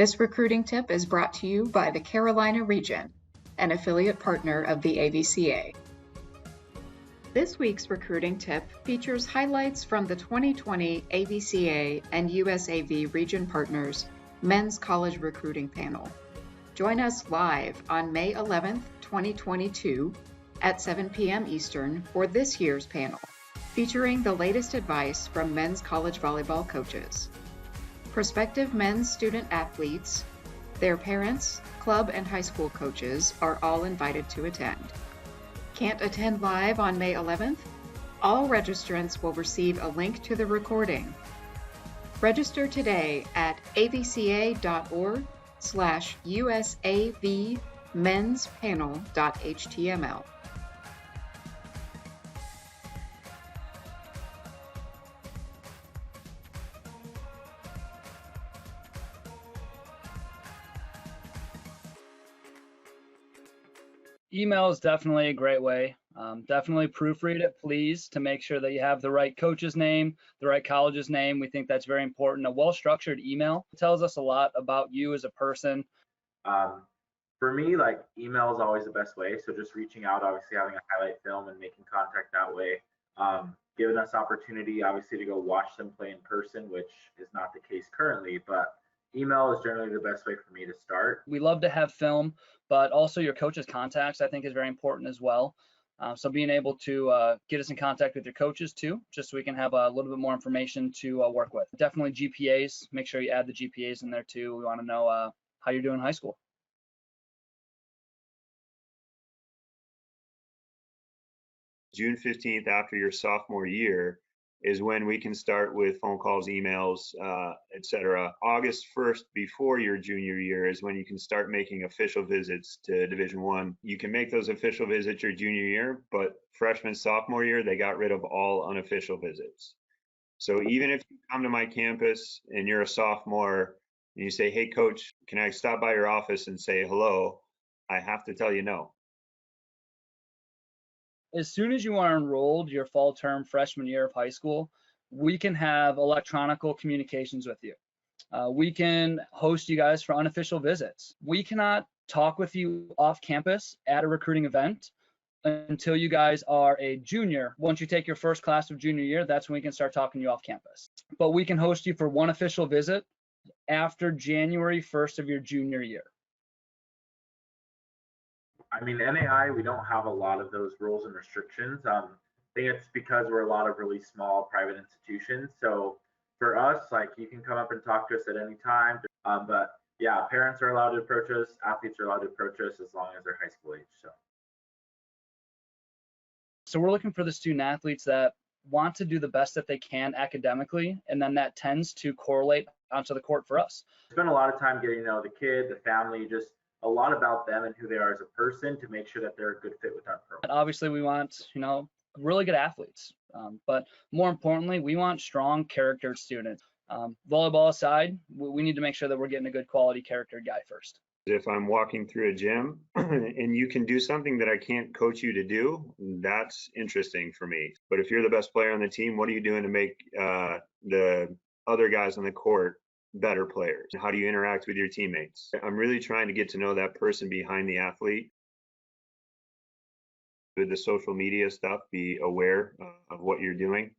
This recruiting tip is brought to you by the Carolina region, an affiliate partner of the AVCA. This week's recruiting tip features highlights from the 2020 AVCA and USAV region partners men's college recruiting panel. Join us live on May 11th, 2022 at 7 p.m. Eastern for this year's panel, featuring the latest advice from men's college volleyball coaches. Prospective men's student athletes, their parents, club and high school coaches are all invited to attend. Can't attend live on May 11th? All registrants will receive a link to the recording. Register today at avca.org/USAVmenspanel.html. Email is definitely a great way. Definitely proofread it, please, to make sure that you have the right coach's name, the right college's name. We think that's very important. A well-structured email tells us a lot about you as a person. For me, like, email is always the best way. So just reaching out, obviously having a highlight film and making contact that way, giving us opportunity, obviously, to go watch them play in person, which is not the case currently, but email is generally the best way for me to start. We love to have film, but also your coach's contacts, I think, is very important as well. So being able to get us in contact with your coaches too, just so we can have a little bit more information to work with. Definitely GPAs. Make sure you add the GPAs in there too. We want to know how you're doing in high school. June 15th after your sophomore year is when we can start with phone calls, emails, etc. August 1st before your junior year is when you can start making official visits to Division I. You can make those official visits your junior year, but freshman, sophomore year, they got rid of all unofficial visits. So even if you come to my campus and you're a sophomore and you say, hey coach, can I stop by your office and say hello? I have to tell you no. As soon as you are enrolled your fall term freshman year of high school, we can have electronical communications with you. We can host you guys for unofficial visits. We cannot talk with you off campus at a recruiting event until you guys are a junior. Once you take your first class of junior year, that's when we can start talking to you off campus. But we can host you for one official visit after January 1st of your junior year. I mean, NAI, we don't have a lot of those rules and restrictions. I think it's because we're a lot of really small private institutions. So for us, like, you can come up and talk to us at any time. But yeah, parents are allowed to approach us, athletes are allowed to approach us as long as they're high school age. So we're looking for the student athletes that want to do the best that they can academically, and then that tends to correlate onto the court for us. Spend a lot of time getting to know the kid, the family, just a lot about them and who they are as a person to make sure that they're a good fit with our program. Obviously, we want, really good athletes, but more importantly, we want strong character students. Volleyball aside, we need to make sure that we're getting a good quality character guy first. If I'm walking through a gym and you can do something that I can't coach you to do, that's interesting for me. But if you're the best player on the team, what are you doing to make the other guys on the court better players? How do you interact with your teammates? I'm really trying to get to know that person behind the athlete. With the social media stuff, be aware of what you're doing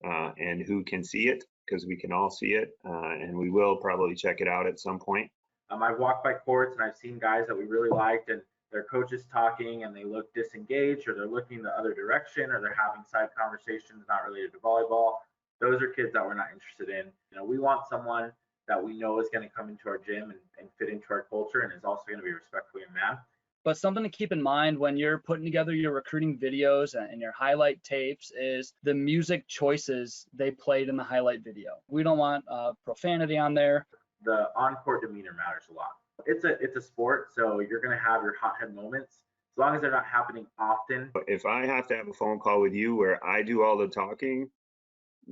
and who can see it, because we can all see it, and we will probably check it out at some point. I've walked by courts and I've seen guys that we really liked and their coaches talking and they look disengaged, or they're looking the other direction, or they're having side conversations not related to volleyball. Those are kids that we're not interested in. We want someone that we know is going to come into our gym and fit into our culture and is also going to be a respectful young man. But something to keep in mind when you're putting together your recruiting videos and your highlight tapes is the music choices they played in the highlight video. We don't want profanity on there. The on-court demeanor matters a lot. It's a sport, so you're going to have your hothead moments. As long as they're not happening often. If I have to have a phone call with you where I do all the talking,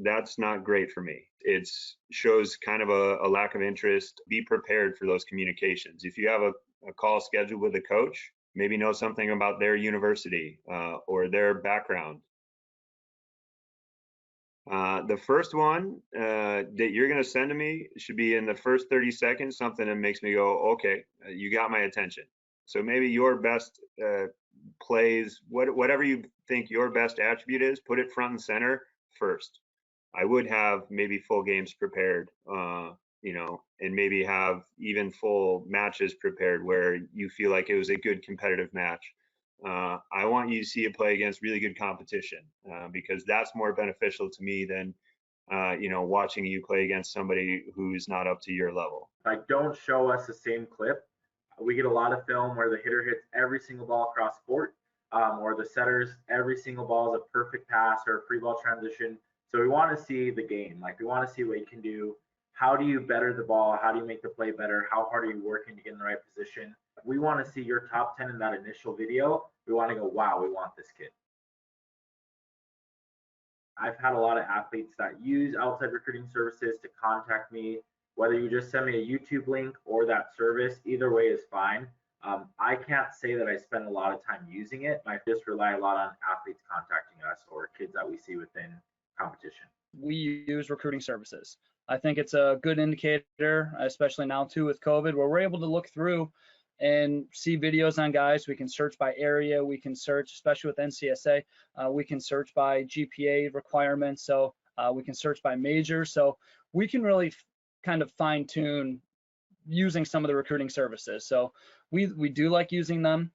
that's not great for me. It shows kind of a lack of interest. Be prepared for those communications. If you have a call scheduled with a coach, maybe know something about their university or their background. The first one that you're going to send to me should be in the first 30 seconds, something that makes me go, okay, you got my attention. So maybe your best plays, whatever you think your best attribute is, put it front and center first. I would have maybe full games prepared, and maybe have even full matches prepared where you feel like it was a good competitive match. I want you to see it play against really good competition because that's more beneficial to me than watching you play against somebody who's not up to your level. Like, don't show us the same clip. We get a lot of film where the hitter hits every single ball across court, or the setters, every single ball is a perfect pass or a free ball transition. So we want to see the game. Like, we want to see what you can do. How do you better the ball? How do you make the play better? How hard are you working to get in the right position? We want to see your top 10 in that initial video. We want to go, wow, we want this kid. I've had a lot of athletes that use outside recruiting services to contact me. Whether you just send me a YouTube link or that service, either way is fine. I can't say that I spend a lot of time using it. I just rely a lot on athletes contacting us or kids that we see within competition. We use recruiting services. I think it's a good indicator, especially now too with COVID, where we're able to look through and see videos on guys. We can search by area. We can search, especially with NCSA, we can search by GPA requirements. So we can search by major. So we can really kind of fine tune using some of the recruiting services. So we do like using them.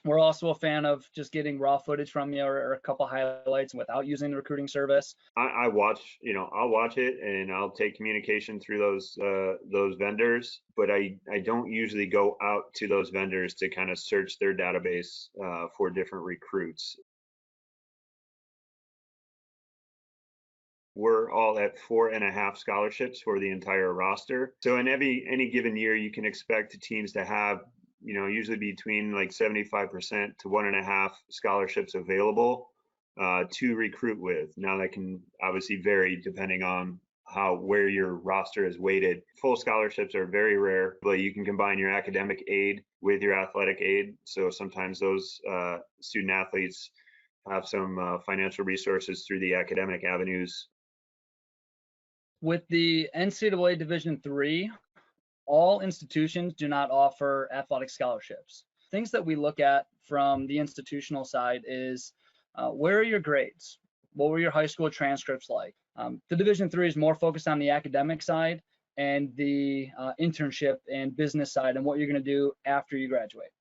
We're also a fan of just getting raw footage from you or a couple highlights without using the recruiting service. I watch, I'll watch it and I'll take communication through those vendors, but I don't usually go out to those vendors to kind of search their database for different recruits. We're all at 4.5 scholarships for the entire roster. So in any given year, you can expect teams to have, usually between like 75% to 1.5 scholarships available to recruit with. Now that can obviously vary depending on where your roster is weighted. Full scholarships are very rare, but you can combine your academic aid with your athletic aid. So sometimes those student athletes have some financial resources through the academic avenues. With the NCAA Division III, all institutions do not offer athletic scholarships. Things that we look at from the institutional side is where are your grades? What were your high school transcripts like? The Division III is more focused on the academic side and the internship and business side and what you're going to do after you graduate.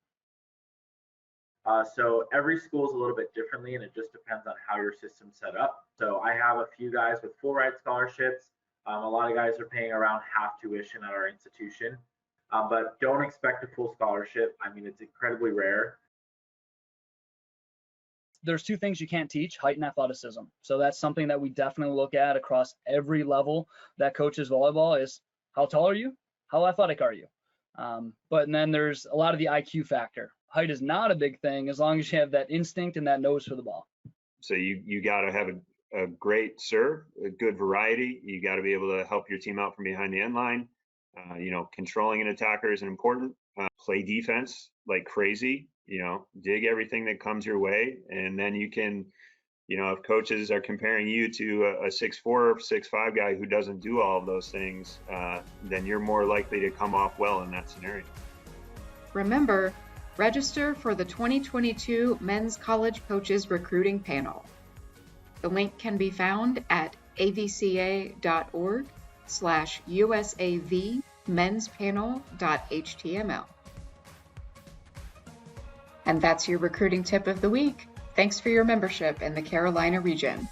So every school is a little bit differently, and it just depends on how your system's set up. So I have a few guys with full ride scholarships. A lot of guys are paying around half tuition at our institution, but don't expect a full scholarship. I mean, it's incredibly rare. There's two things you can't teach: height and athleticism. So that's something that we definitely look at across every level that coaches volleyball is how tall are you? How athletic are you? But then there's a lot of the IQ factor. Height is not a big thing as long as you have that instinct and that nose for the ball. So you got to have a great serve, a good variety. You got to be able to help your team out from behind the end line. Controlling an attacker is important. Play defense like crazy. Dig everything that comes your way, and then you can, if coaches are comparing you to a 6'4", 6'5" guy who doesn't do all of those things, then you're more likely to come off well in that scenario. Remember, register for the 2022 Men's College Coaches Recruiting Panel. The link can be found at avca.org/USAV menspanel.html. And that's your recruiting tip of the week. Thanks for your membership in the Carolina region.